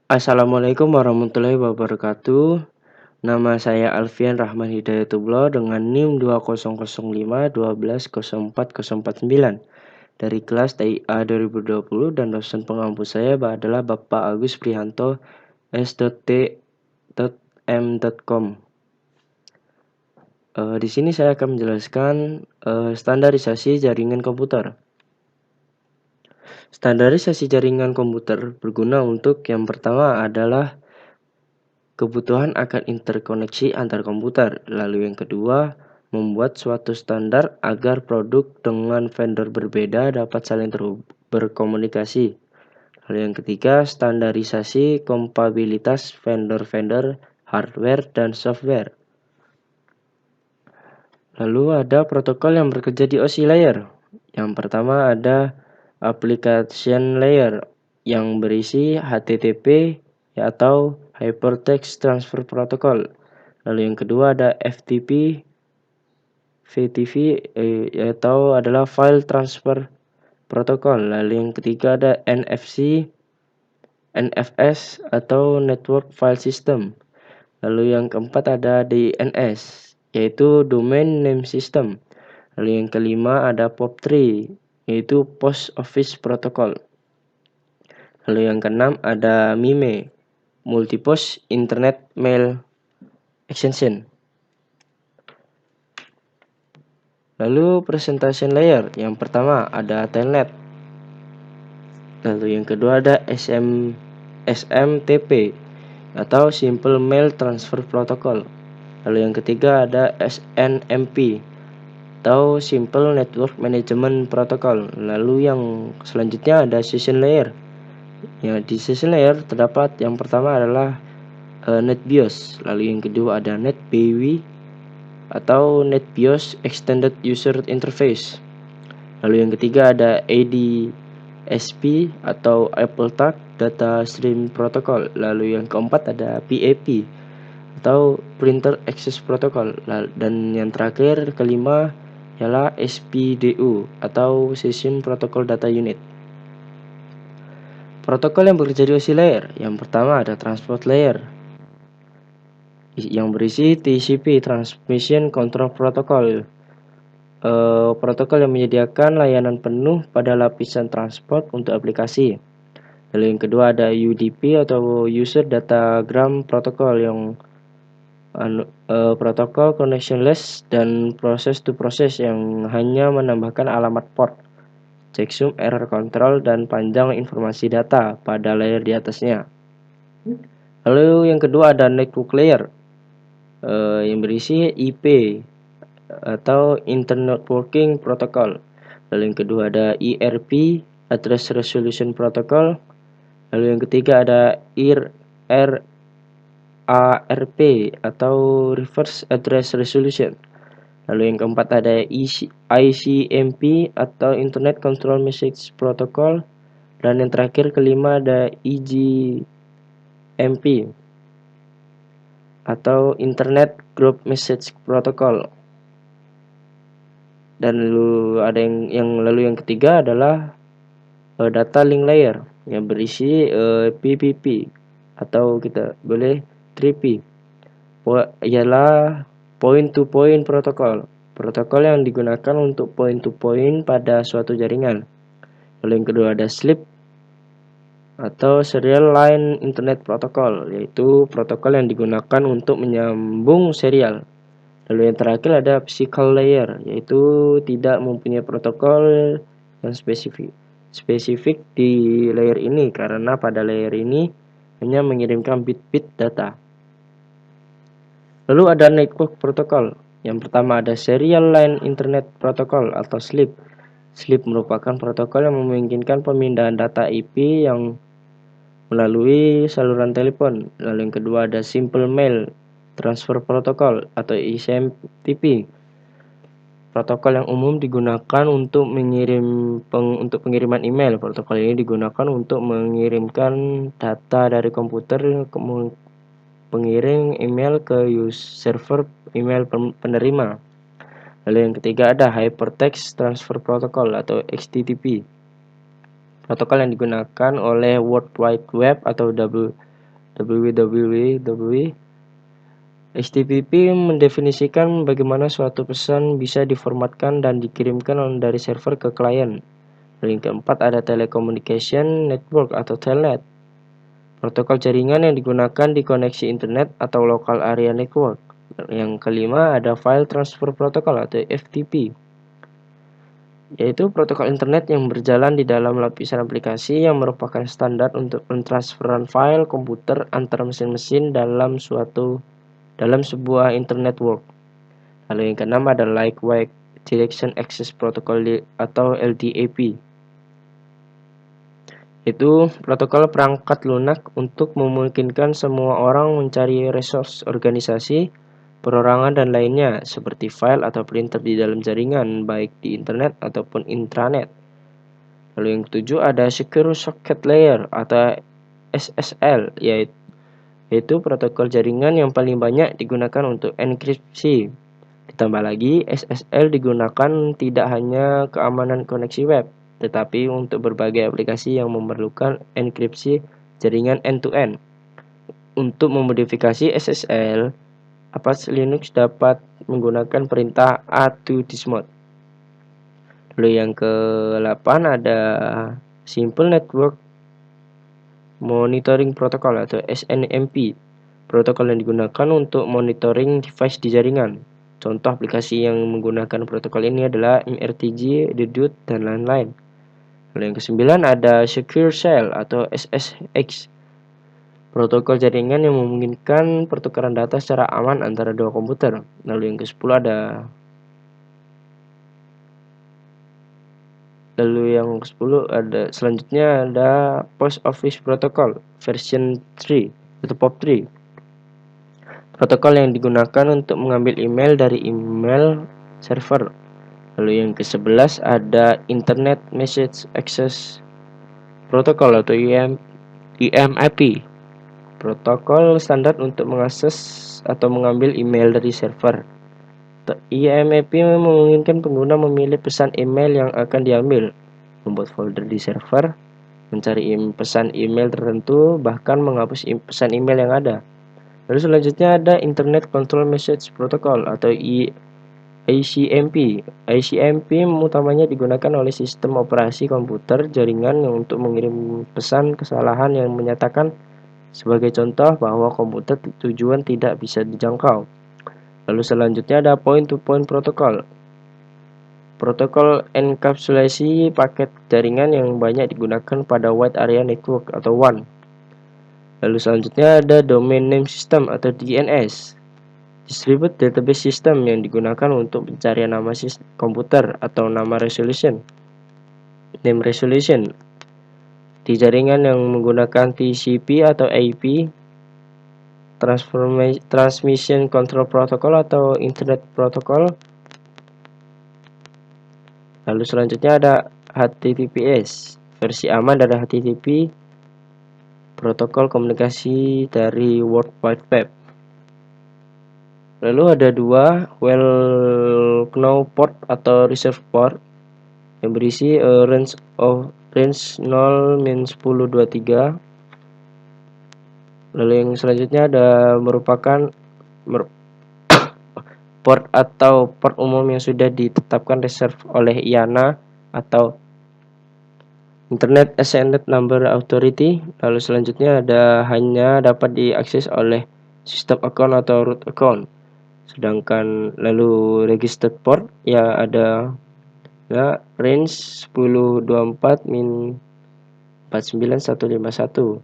Assalamualaikum warahmatullahi wabarakatuh. Nama saya Alfian Rahman Hidayatullah dengan NIM 2005 12 04 049 dari kelas TIA 2020 dan dosen pengampu saya adalah Bapak Agus Prihanto S.T.M.com. Di sini saya akan menjelaskan standarisasi jaringan komputer. Standarisasi jaringan komputer berguna untuk yang pertama adalah kebutuhan akan interkoneksi antar komputer. Lalu yang kedua, membuat suatu standar agar produk dengan vendor berbeda dapat saling berkomunikasi. Lalu yang ketiga, standarisasi kompatibilitas vendor-vendor hardware dan software. Lalu ada protokol yang bekerja di OSI layer. Yang pertama ada application layer yang berisi HTTP atau Hypertext Transfer Protocol. Lalu yang kedua ada FTP, VTP atau adalah File Transfer Protocol. Lalu yang ketiga ada NFC, NFS atau Network File System. Lalu yang keempat ada DNS, yaitu Domain Name System. Lalu yang kelima ada POP3, yaitu Post Office Protocol. Lalu yang keenam ada MIME, Multipost Internet Mail Extension. Lalu presentation layer, yang pertama ada telnet. Lalu yang kedua ada SMTP atau Simple Mail Transfer Protocol. Lalu yang ketiga ada SNMP atau Simple Network Management Protocol. Lalu yang selanjutnya ada session layer. Ya, di session layer terdapat yang pertama adalah NetBIOS. Lalu yang kedua ada NetBEUI atau NetBIOS Extended User Interface. Lalu yang ketiga ada ADSP atau AppleTalk Data Stream Protocol. Lalu yang keempat ada PAP atau Printer Access Protocol. Dan yang terakhir kelima ialah SPDU atau Session Protocol Data Unit. Protokol yang bekerja di OSI layer. Yang pertama ada transport layer yang berisi TCP Transmission Control Protocol. Protokol yang menyediakan layanan penuh pada lapisan transport untuk aplikasi. Lalu yang kedua ada UDP atau User Datagram Protocol yang protokol connectionless dan process to process yang hanya menambahkan alamat port, checksum, error control, dan panjang informasi data pada layer di atasnya. Lalu yang kedua ada network layer yang berisi IP atau Internet Working Protocol. Lalu yang kedua ada IRP, Address Resolution Protocol. Lalu yang ketiga ada RARP atau Reverse Address Resolution. Lalu yang keempat ada ICMP atau Internet Control Message Protocol. Dan yang terakhir kelima ada EGMP atau Internet Group Message Protocol. Dan lalu yang ketiga adalah data link layer yang berisi PPP atau kita boleh 3P. Ialah point to point protocol. Protokol yang digunakan untuk point to point pada suatu jaringan. Lalu yang kedua ada SLIP atau Serial Line Internet Protocol, yaitu protokol yang digunakan untuk menyambung serial. Lalu yang terakhir ada physical layer, yaitu tidak mempunyai protokol yang spesifik di layer ini karena pada layer ini hanya mengirimkan bit-bit data. Lalu ada network protocol. Yang pertama ada Serial Line Internet Protocol atau SLIP. SLIP merupakan protokol yang memungkinkan pemindahan data IP yang melalui saluran telepon. Lalu yang kedua ada Simple Mail Transfer Protocol atau SMTP. Protokol yang umum digunakan untuk pengiriman email. Protokol ini digunakan untuk mengirimkan data dari komputer ke pengirim email ke server email penerima. Lalu yang ketiga ada Hypertext Transfer Protocol atau HTTP. Protokol yang digunakan oleh World Wide Web atau www. HTTP mendefinisikan bagaimana suatu pesan bisa diformatkan dan dikirimkan dari server ke klien. Yang keempat ada telecommunication network atau telnet. Protokol jaringan yang digunakan di koneksi internet atau local area network. Yang kelima ada file transfer protocol atau FTP, yaitu protokol internet yang berjalan di dalam lapisan aplikasi yang merupakan standar untuk pentransferan file komputer antar mesin-mesin dalam sebuah internet network. Lalu yang keenam ada Lightweight Direction Access Protocol atau LDAP. Itu protokol perangkat lunak untuk memungkinkan semua orang mencari resource organisasi, perorangan dan lainnya seperti file atau printer di dalam jaringan baik di internet ataupun intranet. Lalu yang ketujuh ada Secure Socket Layer atau SSL, yaitu protokol jaringan yang paling banyak digunakan untuk enkripsi. Ditambah lagi, SSL digunakan tidak hanya keamanan koneksi web, tetapi untuk berbagai aplikasi yang memerlukan enkripsi jaringan end-to-end. Untuk memodifikasi SSL, Apache Linux dapat menggunakan perintah a2 dismod. Lalu yang ke-8 ada Simple Network Monitoring Protocol atau SNMP, protokol yang digunakan untuk monitoring device di jaringan. Contoh aplikasi yang menggunakan protokol ini adalah MRTG, Dedut, dan lain-lain. Lalu yang ke-9 ada Secure Shell atau SSH, protokol jaringan yang memungkinkan pertukaran data secara aman antara dua komputer. Lalu yang ke-10 selanjutnya ada Post Office Protocol version 3 atau POP3. Protokol yang digunakan untuk mengambil email dari email server. Lalu yang ke-11 ada Internet Message Access Protocol atau IMAP. Protokol standar untuk mengakses atau mengambil email dari server. IMAP memungkinkan pengguna memilih pesan email yang akan diambil, membuat folder di server, mencari pesan email tertentu, bahkan menghapus pesan email yang ada. Lalu selanjutnya ada Internet Control Message Protocol atau ICMP. ICMP utamanya digunakan oleh sistem operasi komputer jaringan untuk mengirim pesan kesalahan yang menyatakan, sebagai contoh, bahwa komputer tujuan tidak bisa dijangkau. Lalu selanjutnya ada Point-to-Point Protocol. Protokol enkapsulasi paket jaringan yang banyak digunakan pada Wide Area Network atau WAN. Lalu selanjutnya ada Domain Name System atau DNS. Distributed Database System yang digunakan untuk pencarian nama komputer atau nama resolution. Name resolution di jaringan yang menggunakan TCP atau IP. Transmission Control Protocol atau Internet Protocol. Lalu selanjutnya ada HTTPS. Versi aman dari HTTP, protokol komunikasi dari World Wide Web. Lalu ada dua well-known port atau reserve port yang berisi range 0-1023. Lalu yang selanjutnya ada merupakan port atau port umum yang sudah ditetapkan reserve oleh IANA atau Internet Assigned Number Authority. Lalu selanjutnya hanya dapat diakses oleh sistem account atau root account. Sedangkan lalu registered port ya ada range 1024-49151.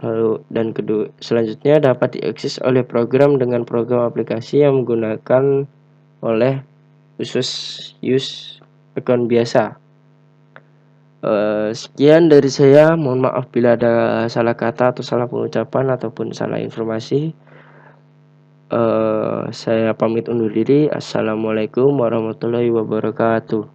Lalu dan selanjutnya dapat diakses oleh program dengan program aplikasi yang menggunakan oleh use account biasa. Sekian dari saya. Mohon maaf bila ada salah kata atau salah pengucapan ataupun salah informasi. Saya pamit undur diri. Assalamualaikum warahmatullahi wabarakatuh.